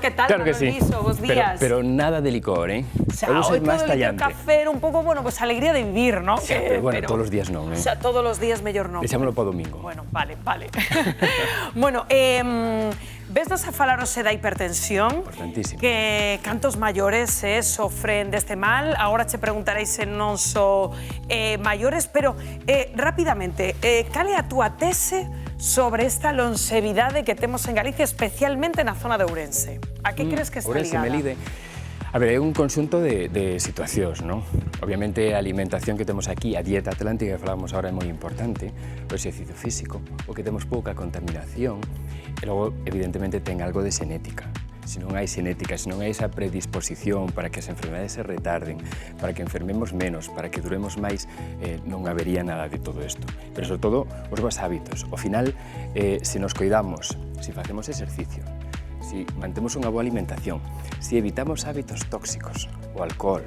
¿qué tal, Claro que Manuel sí. Viso? Buenos días. Pero nada de licor, ¿eh? O sea, hoy todo el café era un pouco, bueno, pues alegría de vivir, ¿no? Sí, pero bueno, todos os días non, O ¿eh? sea, todos os días mellor non. Deixámoslo para o domingo. Bueno, vale. Bueno, vesnos a falar hoxe da hipertensión. Importantísimo. Que cantos maiores sofren deste mal. Agora che preguntaréis se non so maiores, pero rapidamente, cal é a túa tese sobre esta longevidade que temos en Galicia, especialmente na zona de Ourense? A que crees que está Ourense, ligada? Melide. A ver, é un conxunto de situacións, non? Obviamente, a alimentación que temos aquí, a dieta atlántica que falábamos agora é moi importante, o exercicio físico, o que temos pouca contaminación, e logo, evidentemente, ten algo de xenética. Se non hai xenética, se non hai esa predisposición para que as enfermedades se retarden, para que enfermemos menos, para que duremos máis, non habería nada de todo isto. Pero, sobre todo, os bons hábitos. Ao final, se nos cuidamos, se facemos exercicio, si mantemos unha boa alimentación, si evitamos hábitos tóxicos, o alcohol,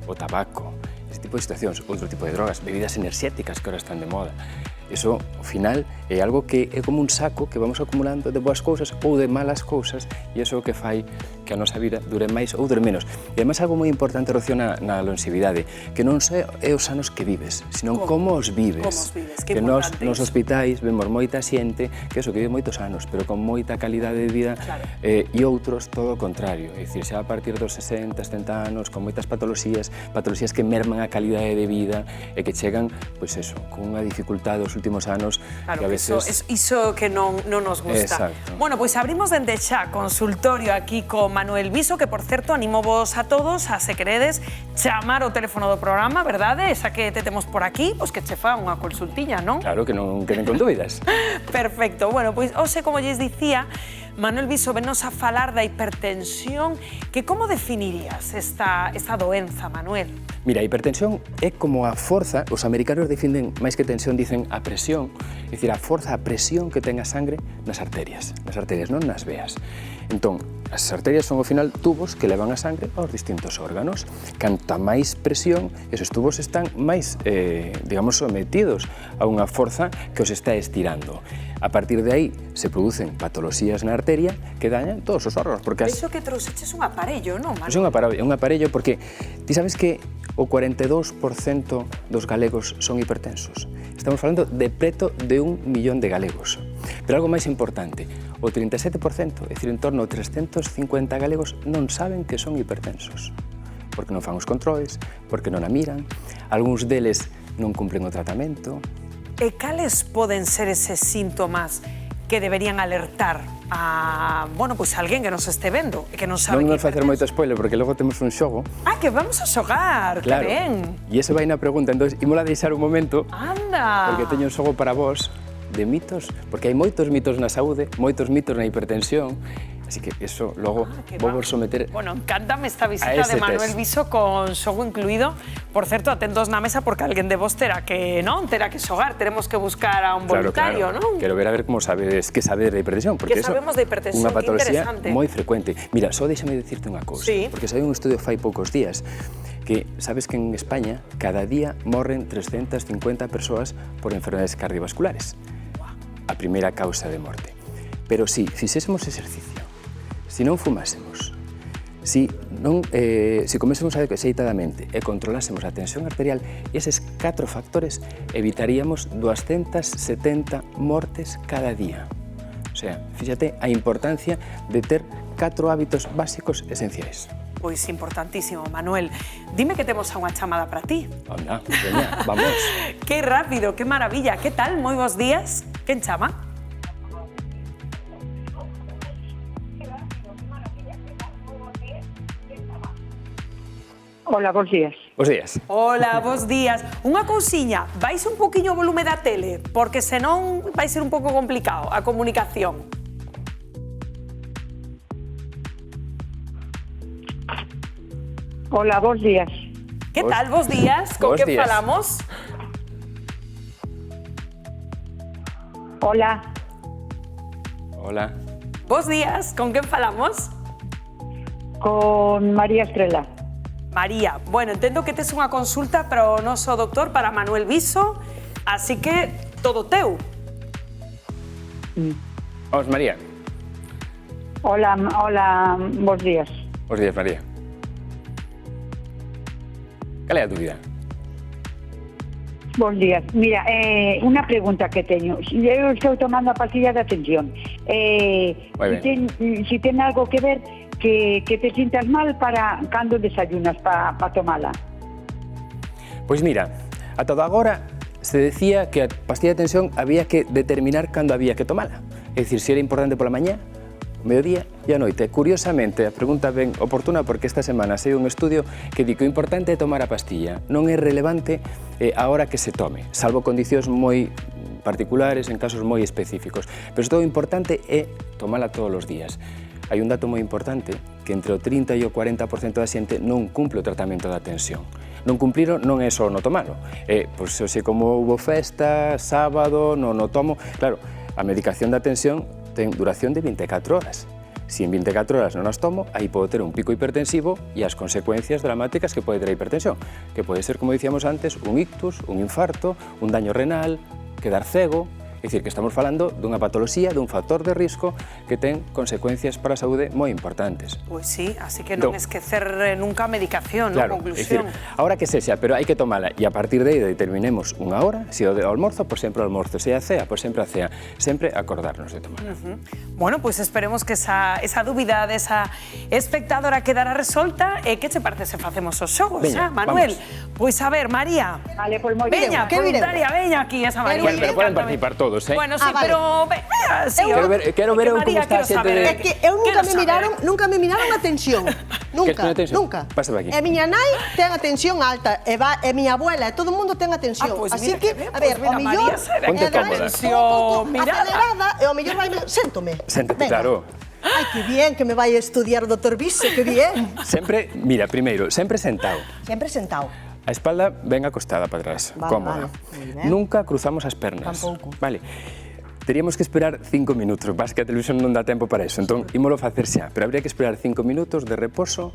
o tabaco, ese tipo de situacións, outro tipo de drogas, bebidas enerxéticas que ahora están de moda, eso, ao final, é algo que é como un saco que vamos acumulando de boas cousas ou de malas cousas, e iso é o que fai que a nosa vida dure máis ou dure menos. E además algo moi importante relación na longevidade, que non só é os anos que vives, senón como os vives. Que nos hospitais vemos moita xente que eso, que vive moitos anos, pero con moita calidade de vida, e outros todo o contrario, é dicir, xa a partir dos 60, 70 anos, con moitas patoloxías que merman a calidade de vida e que chegan, pois eso, con unha dificultade os últimos anos, claro, que a veces... Iso que non nos gusta. Exacto. Bueno, pois abrimos dende xa consultorio aquí con Manuel Viso, que, por certo, animo vos a todos a, se queredes, chamar o teléfono do programa, verdade? Esa que te temos por aquí, pois que che fa unha consultiña, non? Claro, que non queden con dúbidas. Perfecto. Bueno, pois, hoxe, como lles dicía, Manuel Viso venos a falar da hipertensión, que como definirías esta doenza, Manuel? Mira, a hipertensión é como a forza, os americanos definen, máis que tensión, dicen a presión, é dicir, a forza, a presión que ten a sangre nas arterias, non nas veas. Entón, as arterias son, ao final, tubos que levan a sangre aos distintos órganos. Canta máis presión, esos tubos están máis, digamos, sometidos a unha forza que os está estirando. A partir de aí se producen patoloxías na arteria que dañan todos os órganos. Iso que trouxeches un aparello, non, Manuel? É un aparello porque ti sabes que o 42% dos galegos son hipertensos. Estamos falando de preto de 1 millón de galegos. Pero algo máis importante, o 37%, é dicir, en torno a 350 galegos, non saben que son hipertensos. Porque non fan os controles, porque non a miran, algúns deles non cumplen o tratamento. E cales poden ser eses síntomas que deberían alertar a, bueno, pois alguén que nos este vendo e que non sabe que Non nos facer moito spoiler, porque logo temos un xogo. Ah, que vamos a xogar, claro. Que ben. E ese vai na pregunta, entón, imola deixar un momento. Anda. Porque teño un xogo para vos de mitos, porque hai moitos mitos na saúde, moitos mitos na hipertensión, así que eso logo vou vos someter. Bueno, encántame esta visita de Manuel Viso con xogo incluído. Por certo, atentos na mesa porque alguén de vos terá que xogar, teremos que buscar a un voluntario, non? Quero ver a ver como sabedes que sabedes da hipertensión, porque que sabemos da hipertensión, unha patoloxía moi frecuente. Mira, só deixame dicirte unha cousa, porque saiu un estudio fai poucos días que sabes que en España cada día morren 350 persoas por enfermedades cardiovasculares. A primeira causa de morte. Pero si fixésemos exercicio, se non fumásemos, se comésemos axeitadamente e controlásemos a tensión arterial, eses 4 factores evitaríamos 270 mortes cada día. O sea, fíxate a importancia de ter 4 hábitos básicos esenciais. Pois importantísimo, Manuel. Dime que temos unha chamada para ti. Anda, veña, vamos. Que rápido, que maravilla. Que tal? Moi bons días. Quen chama? Hola, bons días. Bos días. Hola, bos días. Unha cousiña, vais un poquinho o volume da tele, porque senón vai ser un pouco complicado a comunicación. Hola, bons días. Que tal, bos días? Con que falamos? Hola. Hola. Bos días, con quen falamos? Con María Estrela. María, bueno, entendo que tes unha consulta para o noso doctor, para Manuel Viso, así que todo teu. Vamos, María. Hola, bons días. Bos días, María. Cal é a dúbida? Bons días. Mira, unha pregunta que teño. Eu estou tomando a pastilla de atención. Si ten algo que ver que te sintas mal para cando desayunas para tomala. Pois mira, a todo agora se decía que a pastilla de tensión había que determinar cando había que tomala. É dicir, se era importante pola mañá, mediodía e a noite. Curiosamente, a pregunta ben oportuna porque esta semana saiu un estudio que di que o importante é tomar a pastilla. Non é relevante a hora que se tome, salvo condicións moi particulares, en casos moi específicos. Pero todo o importante é tomala todos os días. Hai un dato moi importante, que entre o 30 e o 40% da xente non cumple o tratamento da tensión. Non cumpliro non é só no tomalo. Pois, se como hubo festa, sábado, non o tomo... Claro, a medicación da tensión ten duración de 24 horas. Si en 24 horas non as tomo, aí podo ter un pico hipertensivo e as consecuencias dramáticas que pode ter a hipertensión, que pode ser, como dicíamos antes, un ictus, un infarto, un daño renal, quedar cego. É dicir, que estamos falando dunha patoloxía, dun factor de risco que ten consecuencias para a saúde moi importantes. Pois sí, así que non esquecer nunca a medicación, claro, conclusión. É dicir, ahora que sexa, pero hai que tomala e a partir de aí determinemos unha hora, se o almorzo, pois sempre o almorzo, se a cea, pois sempre a cea, sempre acordarnos de tomala. Bueno, pois esperemos que esa dúbida desa espectadora quedara resolta e que che parece se facemos os xogos, Manuel? Pois a ver, María. Vale, pois moi ben. Veña, voluntaria, veña aquí esa María. Bueno, pero poden participar todos. Bueno, sí, pero... Quero ver como está a xente de... É que eu nunca me miraron a tensión. Nunca. Pasa aquí. E miña nai ten a tensión alta, e miña abuela, e todo o mundo ten a tensión. Así que, a ver, o mellor... Ponte cómoda. Acelerada, e o mellor vai... Séntome. Séntate, claro. Ai, que bien que me vai a estudiar o doutor Vice, que bien. Sempre, mira, primeiro, sempre sentado. Sempre sentado. A espalda ben acostada para atrás, cómoda. Nunca cruzamos as pernas. Tampouco. Vale. Teríamos que esperar 5 minutos, vas que a televisión non dá tempo para eso, entón ímolo facer xa, pero habría que esperar 5 minutos de reposo,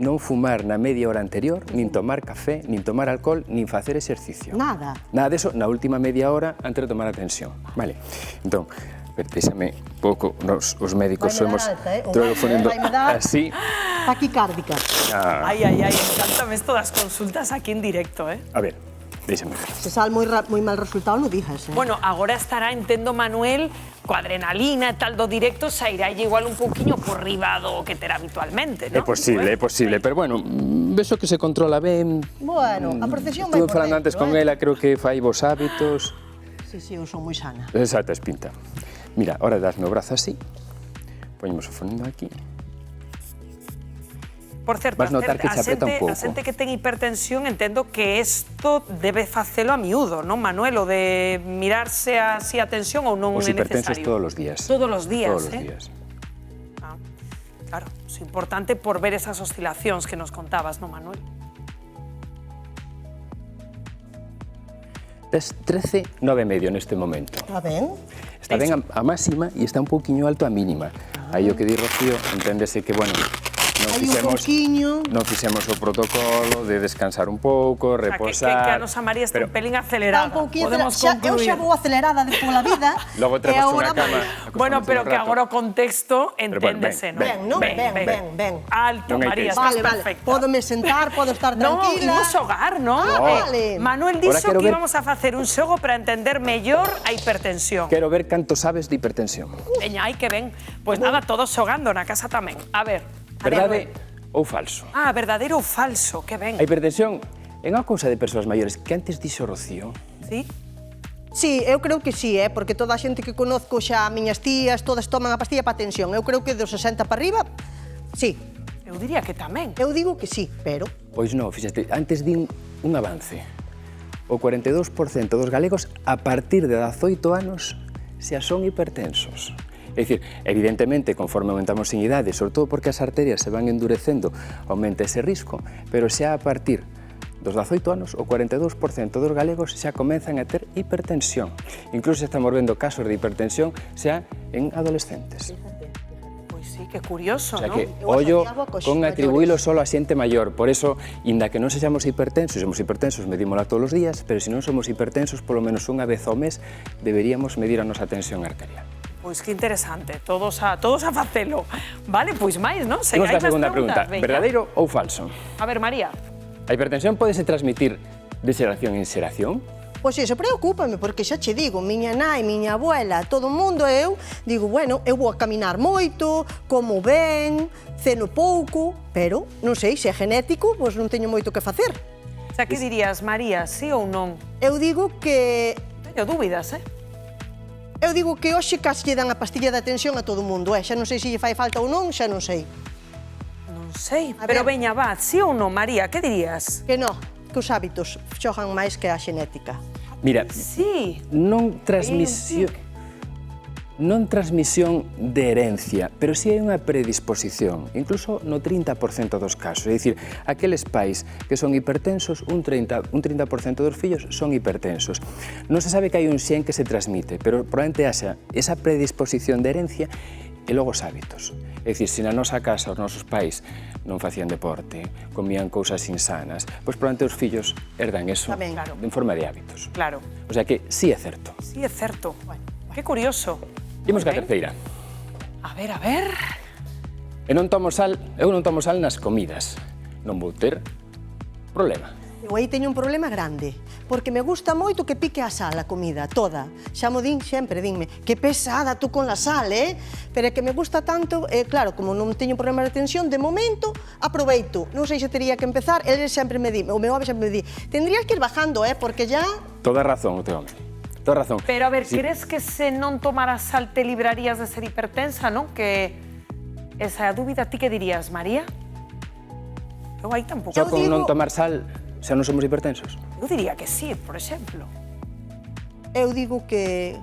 non fumar na media hora anterior, nin tomar café, nin tomar alcohol, nin facer exercicio. Nada. Nada deso na última media hora antes de tomar a tensión. Vale, entón, déxame pouco, os médicos somos telefonando así. Taquicárdica. Ai, encántame esto das consultas aquí en directo, A ver, déxame ver. Se sal moi mal resultado, non dijas, Bueno, agora estará, entendo, Manuel, coa adrenalina e tal do directo, sairá igual un pouquiño por riba do que terá habitualmente, non? É posible, pero bueno, vexo que se controla ben. Bueno, a procesión vai por dentro. Estuve falando antes con ela, creo que fai vos hábitos. Sí, eu son moi sana. Exacto, es pinta. Mira, ahora dasme o brazo así, poñemos o fonendo aquí. Por certo, vas notar que se apreta un pouco. A xente que ten hipertensión entendo que isto debe facelo a miúdo, non, Manuel? O de mirarse así a tensión ou non é necesario? Os hipertensos todos os días. Todos os días, Todos os días. Claro, é importante por ver esas oscilacións que nos contabas, non, Manuel? Tes 13,9,5 neste momento. Está ben. Está ben a máxima e está un pouquiño alto a mínima. Aí o que di Rocío, enténdese que, bueno, non fixemos o protocolo de descansar un pouco, reposar... Que a nosa María está un pelín acelerada. Podemos concluir. Eu xa vou acelerada pola vida. Logo teremos unha cama. Bueno, pero que agora o contexto enténdese, non? Ben, non? Ben. Alto, María, estás perfecta. Pódome sentar, podo estar tranquila. Non, imos xogar, non? Vale. Manuel dixo que íbamos a facer un xogo para entender mellor a hipertensión. Quero ver canto sabes de hipertensión. Veña, ai, que ben. Pois nada, todos xogando na casa tamén. A ver... Verdade ou falso? Verdadeiro ou falso, que ben. A hipertensión é unha cousa de persoas maiores que antes dixo Rocío. Sí? Sí, eu creo que sí, porque toda a xente que conozco xa, miñas tías, todas toman a pastilla para a tensión. Eu creo que dos 60 para arriba, sí. Eu diría que tamén. Eu digo que sí, pero... Pois non, fíxate, antes din un avance. O 42% dos galegos a partir de 18 anos xa son hipertensos. É dicir, evidentemente, conforme aumentamos en idade, sobre todo porque as arterias se van endurecendo, aumenta ese risco, pero xa a partir dos 18 anos, o 42% dos galegos xa comenzan a ter hipertensión. Incluso estamos vendo casos de hipertensión xa en adolescentes. Pois sí, que curioso, non? O sea que, ollo con atribuílo solo a xente maior. Por eso, inda que non sexamos hipertensos, medímola todos os días, pero se non somos hipertensos, polo menos unha vez ao mes, deberíamos medir a nosa tensión arterial. Pois que interesante, todos a facelo. Vale, pois máis, non? Se Imos hai a máis segunda preguntas, pregunta. veña. Verdadeiro ou falso? A ver, María. A hipertensión pódese transmitir de xeración en xeración? Pois iso preocúpame, porque xa che digo, miña nai, miña abuela, todo o mundo, eu digo, bueno, eu vou a caminar moito, como ben, ceno pouco, pero non sei, se é genético, pois non teño moito que facer. O sea, que dirías, María, sí ou non? Eu digo que Teño dúbidas, Eu digo que hoxe case lle dan a pastilla da tensión a todo o mundo, xa non sei se lle fai falta ou non, xa non sei. Non sei, A pero ver. veña, va, sí ou non, María, que dirías? Que non, que os hábitos xogan máis que a xenética. Mira, Sí. non transmisión... tic. Non transmisión de herencia, pero sí hai unha predisposición, incluso no 30% dos casos. É dicir, aqueles pais que son hipertensos, un 30% dos fillos son hipertensos. Non se sabe que hai un xen que se transmite, pero probablemente haxa esa predisposición de herencia e logo os hábitos. É dicir, se na nosa casa os nosos pais non facían deporte, comían cousas insanas, pois probablemente os fillos herdan eso Tamén, claro. en forma de hábitos. Claro, O sea que sí é certo. sí é certo. Que curioso. Imos ca Ben. terceira. A ver. Eu non tomo sal nas comidas. Non vou ter problema. Eu aí teño un problema grande, porque me gusta moito que pique a sal a comida, toda. Xa mo din sempre, dinme, que pesada tú con la sal, Pero é que me gusta tanto, claro, como non teño problema de tensión, de momento aproveito. Non sei se teria que empezar, ele sempre me di, o meu home sempre me di, tendrías que ir bajando, porque ya... Toda razón o teu home. Toda razón. Pero a ver, Sí. crees que se non tomaras sal te librarías de ser hipertensa, non? Que esa dúbida, ti que dirías, María? Eu aí tampouco. Só con digo- non tomar sal xa non somos hipertensos? Eu diría que sí, por exemplo. Eu digo que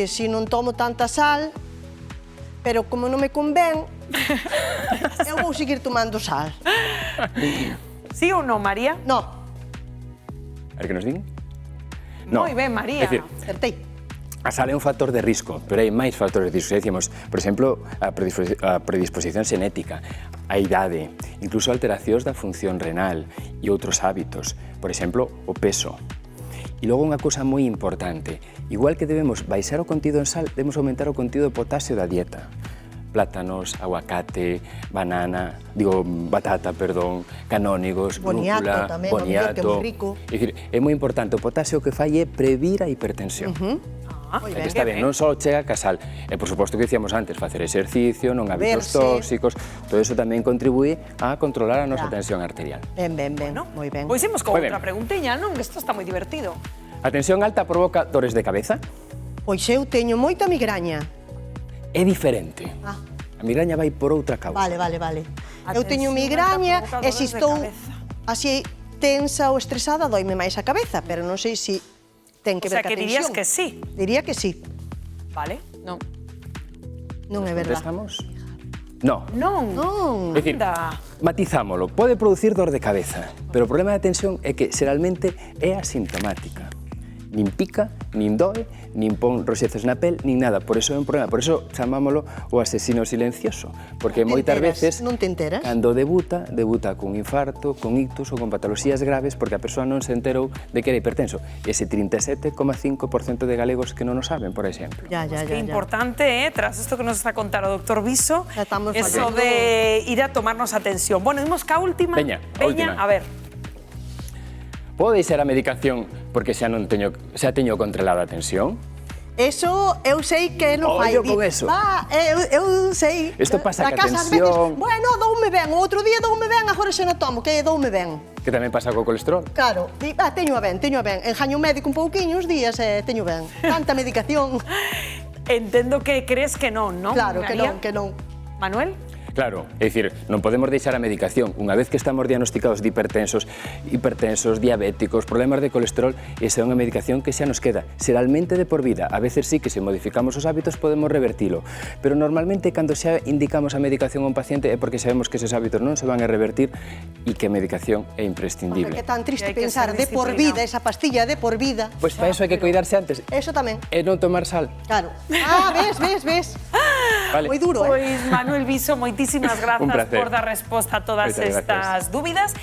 si non tomo tanta sal, pero como non me convén, eu vou seguir tomando sal. Sí ou non, María? No, A ver que nos din? Moi ben, María. É dicir, acertei. a sal é un factor de risco, pero hai máis factores de risco. Decíamos, por exemplo, a predisposición xenética, a idade, incluso alteracións da función renal e outros hábitos. Por exemplo, o peso. E logo unha cousa moi importante, igual que debemos baixar o contido en sal, debemos aumentar o contido de potasio da dieta. Plátanos, aguacate, batata, canónigos, Boniato brújula, tamén, o mellor, que é moi rico. É dicir, é moi importante, o potasio que fai é previr a hipertensión. Moi O sea, que está ben, non só chega a casal. E, por suposto, que dicíamos antes, facer exercicio, non hábitos Moverse. tóxicos, todo eso tamén contribúe a controlar a nosa Ya. tensión arterial. Ben, Bueno, moi ben. Pois imos con Moi outra ben. preguntiña, non? Que isto está moi divertido. A tensión alta provoca dores de cabeza? Pois eu teño moita migraña. É diferente. Ah. A migraña vai por outra causa. Vale. A Eu teño tensión migraña alta provoca e se dores de estou cabeza. así tensa ou estresada, doime máis a cabeza, pero non sei se ten que O sea, ver ca que dirías tensión. que sí. Diría que sí. Vale? Non. Non é verdad. Contestamos? No. Non. Non. É dicir, Anda. matizámolo, pode producir dor de cabeza, pero o problema da tensión é que xeralmente é asintomática. Nin pica, nin doe, nin pon roxeces na pel, nin nada. Por eso é un problema. Por eso chamámolo o asesino silencioso. Porque Non te moitas enteras, veces, non te enteras. cando debuta cun infarto, con ictus ou con patoloxías graves porque a persoa non se enterou de que era hipertenso. Ese 37,5% de galegos que non o saben, por exemplo. Ya. Qué importante, tras esto que nos está a contar o doctor Viso, Ya estamos eso fallando. de ir a tomarnos atención. Bueno, imos ca última. Veña, a última. A ver. Podo deixar a medicación porque xa teño controlada a tensión? Eso eu sei que non fai. Ollo con eso. Eu sei. Isto pasa Na ca casa ás tensión. veces, bueno, doume ben, o outro día doume ben, agora xa non tomo, que doume ben. Que tamén pasa co colesterol? Claro, teño ben. Enjaño médico un pouquiño uns días e teño ben. Tanta medicación. Entendo que crees que non, non? Claro, que María? non, que non. Manuel? Claro, é dicir, non podemos deixar a medicación. Unha vez que estamos diagnosticados de hipertensos, diabéticos, problemas de colesterol, esa é unha medicación que xa nos queda, xeralmente de por vida. A veces sí que se modificamos os hábitos podemos revertilo, pero normalmente cando xa indicamos a medicación a un paciente é porque sabemos que esos hábitos non se van a revertir e que a medicación é imprescindible. Que tan triste E hai que pensar ser de por disciplinado. vida, esa pastilla de por vida. Pois para iso hai que cuidarse antes Eso tamén. e non tomar sal. Claro. Ves. Vale. Moi duro, Pois Manuel Viso, moitísimas Un grazas placer. por dar resposta a todas Moitas estas dúbidas.